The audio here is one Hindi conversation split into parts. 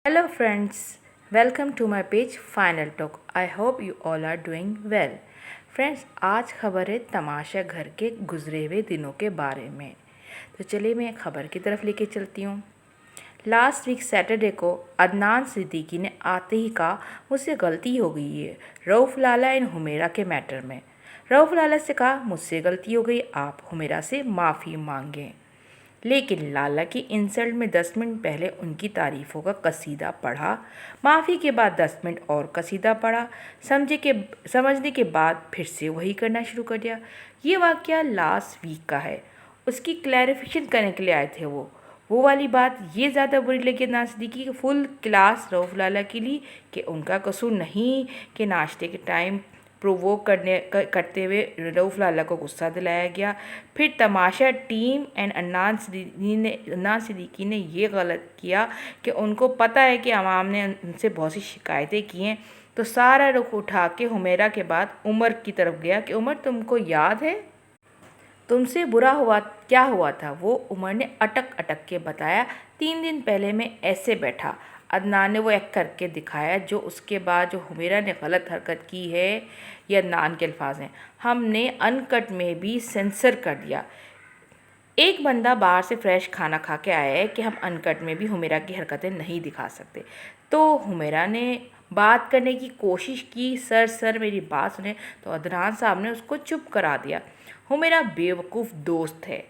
Hello friends, welcome to my page Final Talk. I hope you all are doing well. Friends, आज खबर है तमाशा घर के गुजरे हुए दिनों के बारे में। तो चलिए मैं खबर की तरफ लेके चलती हूँ। लास्ट वीक सैटरडे को अदनान सिद्दीकी ने आते ही कहा मुझसे गलती हो गई है रऊफ़ लाला एंड हुमेरा के मैटर में। रऊफ़ लाला से कहा मुझसे गलती हो गई, आप हुमेरा से माफ़ी मांगें। लेकिन लाला की इंसल्ट में 10 मिनट पहले उनकी तारीफ़ों का कसीदा पढ़ा, माफ़ी के बाद 10 मिनट और कसीदा पढ़ा, समझने के बाद फिर से वही करना शुरू कर दिया। ये वाक़या लास्ट वीक का है। उसकी क्लैरिफिकेशन करने के लिए आए थे वो वाली बात ये ज़्यादा बुरी लगी अदनान सिद्दीकी की फुल क्लास रऊफ़ लाला के लिए कि उनका कसूर नहीं कि नाश्ते के टाइम प्रोवोक करते हुए रऊफ़ लाला को गुस्सा दिलाया गया। फिर तमाशा टीम एंड अदनान सिद्दीकी ने ये गलत किया कि उनको पता है कि अवाम ने उनसे बहुत सी शिकायतें की हैं, तो सारा रुख उठा के हुमेरा के बाद उमर की तरफ गया कि उमर तुमको याद है तुमसे बुरा हुआ क्या हुआ था। वो उमर ने अटक अटक के बताया, 3 दिन पहले मैं ऐसे बैठा। अदनान ने वो एक्ट करके दिखाया जो उसके बाद जो हुमेरा ने गलत हरकत की है, ये अदनान के अल्फाज हैं, हमने अनकट में भी सेंसर कर दिया। एक बंदा बाहर से फ्रेश खाना खा के आया है कि हम अनकट में भी हुमेरा की हरकतें नहीं दिखा सकते। तो हुमेरा ने बात करने की कोशिश की, सर मेरी बात सुने, तो अदनान साहब ने उसको चुप करा दिया। हुमेरा बेवकूफ़ दोस्त है,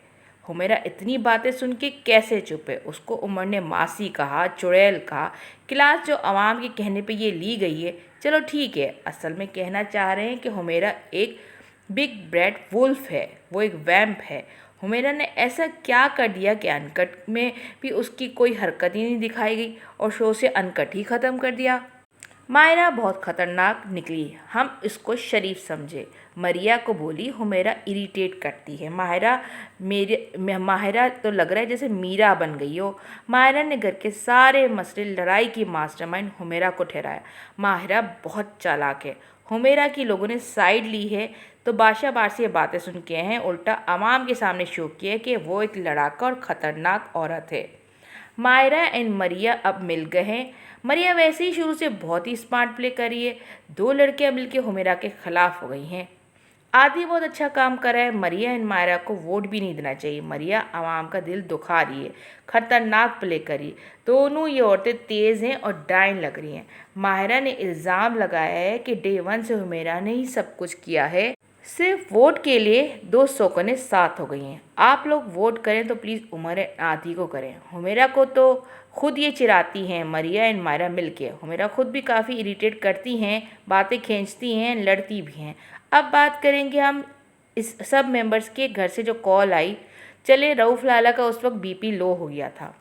हुमेरा इतनी बातें सुन के कैसे चुप है। उसको उमर ने मासी कहा, चुड़ैल कहा। क्लास जो अवाम के कहने पे ये ली गई है, चलो ठीक है, असल में कहना चाह रहे हैं कि हुमेरा एक बिग ब्रेड वुल्फ है, वो एक वैम्प है। हुमेरा ने ऐसा क्या कर दिया कि अनकट में भी उसकी कोई हरकत ही नहीं दिखाई गई और शो से अनकट ही ख़त्म कर दिया। मायरा बहुत ख़तरनाक निकली, हम इसको शरीफ समझे। मरिया को बोली हुमेरा इरिटेट करती है। माहिरा तो लग रहा है जैसे मीरा बन गई हो। माहिरा ने घर के सारे मसले लड़ाई की मास्टरमाइंड हुमेरा को ठहराया। माहिरा बहुत चालाक है, हुमेरा की लोगों ने साइड ली है तो बादशाह बार से ये बातें सुन के हैं, उल्टा अवाम के सामने शो किया कि वो एक लड़ाका और ख़तरनाक औरत है। मायरा एंड मरिया अब मिल गए हैं। मरिया वैसे ही शुरू से बहुत ही स्मार्ट प्ले कर रही है। 2 लड़कियां मिलकर हुमेरा के खिलाफ हो गई हैं। आदि बहुत अच्छा काम कर रहा है। मरिया एंड मायरा को वोट भी नहीं देना चाहिए। मरिया आवाम का दिल दुखा रही है, खतरनाक प्ले करी। दोनों ये औरतें तेज़ हैं और डाइन लग रही हैं। माहिरा ने इल्ज़ाम लगाया है कि डे 1 से हुमेरा ने ही सब कुछ किया है। सिर्फ वोट के लिए 2 शौकनें साथ हो गई हैं। आप लोग वोट करें तो प्लीज़ उमर आदि को करें। हुमेरा को तो खुद ये चिढ़ाती हैं मरिया एंड मायरा मिलके। हुमेरा खुद भी काफ़ी इरिटेट करती हैं, बातें खींचती हैं, लड़ती भी हैं। अब बात करेंगे हम इस सब मेंबर्स के घर से जो कॉल आई। चले, रऊफ़ लाला का उस वक्त बीपी लो हो गया था।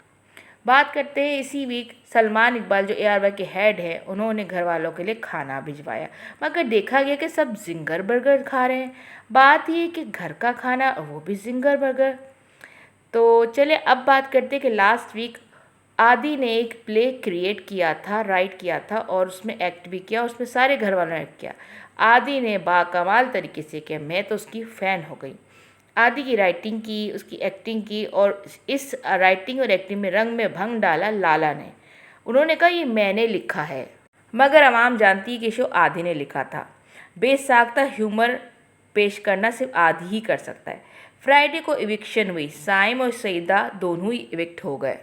बात करते हैं इसी वीक सलमान इकबाल जो ARY के हेड है, उन्होंने घर वालों के लिए खाना भिजवाया, मगर देखा गया कि सब जिंगर बर्गर खा रहे हैं। बात ये कि घर का खाना वो भी जिंगर बर्गर। तो चले अब बात करते हैं कि लास्ट वीक आदि ने एक प्ले क्रिएट किया था, राइट किया था और उसमें एक्ट भी किया, उसमें सारे घर वालों ने एक्ट किया। आदि ने बाकमाल तरीके से किया, मैं तो उसकी फ़ैन हो गई। आदि की राइटिंग की, उसकी एक्टिंग की और इस राइटिंग और एक्टिंग में रंग में भंग डाला लाला ने। उन्होंने कहा ये मैंने लिखा है, मगर आवाम जानती है कि शो आदि ने लिखा था। बेसाख्ता ह्यूमर पेश करना सिर्फ आदि ही कर सकता है। फ्राइडे को इविक्शन हुई, साइम और सईदा दोनों ही इविक्ट हो गए।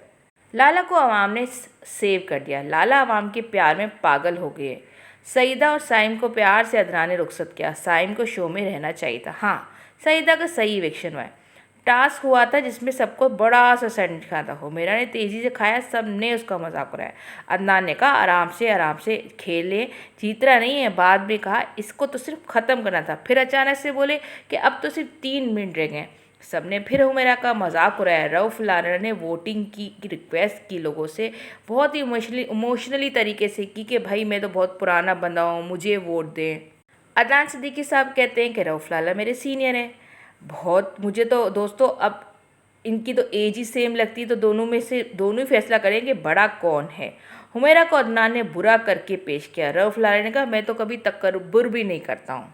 लाला को आवाम ने सेव कर दिया। लाला आवाम के प्यार में पागल हो गए। सईदा और साइम को प्यार से अदनान ने रुखसत किया। साइम को शो में रहना चाहिए था। हाँ, सईदा का सही इविक्शन हुआ है। टास्क हुआ था जिसमें सबको बड़ा सा सैंडविच खाना था। हुमेरा ने तेज़ी से खाया, सब ने उसका मजाक उड़ाया। अदनान ने कहा आराम से खेले, जीतना नहीं है। बाद में कहा इसको तो सिर्फ ख़त्म करना था। फिर अचानक से बोले कि अब तो सिर्फ 3 मिनट रह गए। सबने फिर हुमेरा का मजाक उड़ाया। रऊफ़ लाला ने वोटिंग की रिक्वेस्ट की लोगों से, बहुत ही इमोशनली तरीके से की कि भाई मैं तो बहुत पुराना बंदा हूँ, मुझे वोट दें। अदनान सिद्दीकी साहब कहते हैं कि रऊफ़ लाला मेरे सीनियर हैं बहुत। मुझे तो दोस्तों अब इनकी तो एज ही सेम लगती है, तो दोनों में से दोनों ही फैसला करें कि बड़ा कौन है। हुमेरा को अदनान ने बुरा करके पेश किया। रऊफ़ लाला ने कहा मैं तो कभी तकब्बुर भी नहीं करता हूँ।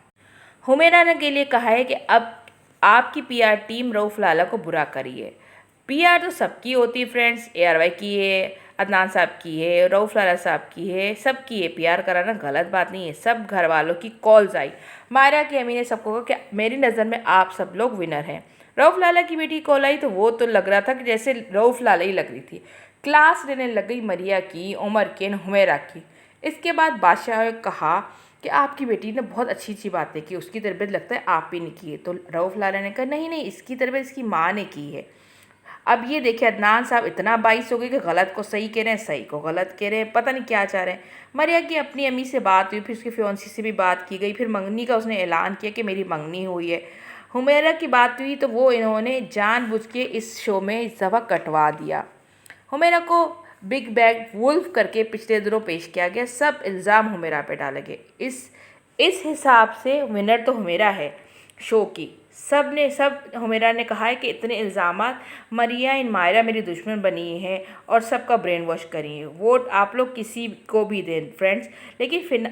हुमेरा ने के लिए कहा है कि अब आपकी PR टीम रऊफ़ लाला को बुरा करी है। PR तो सबकी होती है फ्रेंड्स, ARY की है, अदनान साहब की है, रऊफ़ लाला साहब की है, सबकी है। PR कराना गलत बात नहीं है। सब घर वालों की कॉल्स आई। मायरा की अम्मी ने सबको कहा कि मेरी नज़र में आप सब लोग विनर हैं। रऊफ़ लाला की बेटी कॉल आई तो वो तो लग रहा था कि जैसे रऊफ़ लाला ही लग रही थी। क्लास लेने लग गई मरिया की, उमर की, हुमैरा की। इसके बाद बादशाह ने कहा कि आपकी बेटी ने बहुत अच्छी अच्छी बातें की, उसकी तरबियत लगता है आप ही ने की है। तो रऊफ़ लाला ने कहा नहीं नहीं, इसकी तरबियत इसकी माँ ने की है। अब ये देखिए अदनान साहब इतना बाइस हो गए कि गलत को सही कह रहे हैं, सही को गलत कह रहे हैं, पता नहीं क्या चाह रहे हैं। मरिया की अपनी अम्मी से बात हुई, फिर उसकी फियोंसी से भी बात की गई, फिर मंगनी का उसने ऐलान किया कि मेरी मंगनी हुई है। हुमैरा की बात हुई तो वो इन्होंने जानबूझ के इस शो में इस दफ़ा कटवा दिया। हुमैरा को बिग बैग वुल्फ करके पिछले दिनों पेश किया गया। सब इल्ज़ाम हुमैरा पे डाले गए। इस हिसाब से विनर तो हुमैरा है शो की। सब हुमैरा ने कहा है कि इतने इल्ज़ामात, मरिया इन मायरा मेरी दुश्मन बनी है और सबका ब्रेन वॉश करी है। वोट आप लोग किसी को भी दें फ्रेंड्स, लेकिन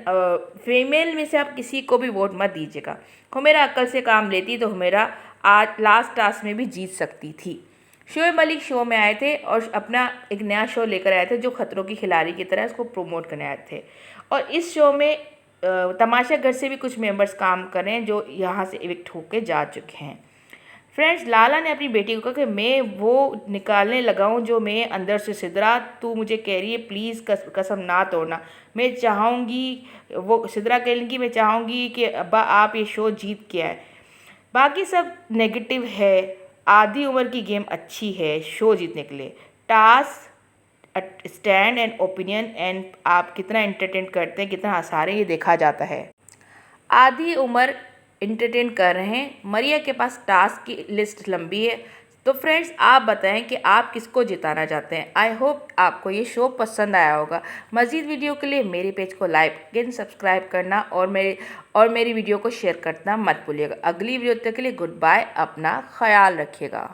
फीमेल में से आप किसी को भी वोट मत दीजिएगा। हुमैरा अक्ल से काम लेती तो हुमैरा आज लास्ट टास्क में भी जीत सकती थी। शोएब मलिक शो में आए थे और अपना एक नया शो लेकर आए थे जो खतरों की खिलाड़ी की तरह उसको प्रमोट करने आए थे। और इस शो में तमाशा घर से भी कुछ मेंबर्स काम कर रहे हैं जो यहाँ से इविक्ट होके जा चुके हैं। फ्रेंड्स, लाला ने अपनी बेटी को कहा कि मैं वो निकालने लगा हूँ जो मैं अंदर से, सिद्रा तू मुझे कह रही है प्लीज़ कसम ना तोड़ना। मैं चाहूँगी, वो सिद्रा कह रही कि मैं चाहूँगी कि अब्बा आप ये शो जीत के आए। बाकी सब नेगेटिव है। आधी उम्र की गेम अच्छी है शो जीतने के लिए। Task, stand and opinion and आप कितना एंटरटेन करते हैं, कितना हंसा रहे हैं, ये देखा जाता है। आधी उम्र एंटरटेन कर रहे हैं। मरिया के पास टास्क की लिस्ट लंबी है। तो फ्रेंड्स, आप बताएं कि आप किसको जिताना चाहते हैं। आई होप आपको ये शो पसंद आया होगा। मज़ीद वीडियो के लिए मेरे पेज को लाइक एंड सब्सक्राइब करना और मेरी वीडियो को शेयर करना मत भूलिएगा। अगली वीडियो तक के लिए गुड बाय। अपना ख्याल रखिएगा।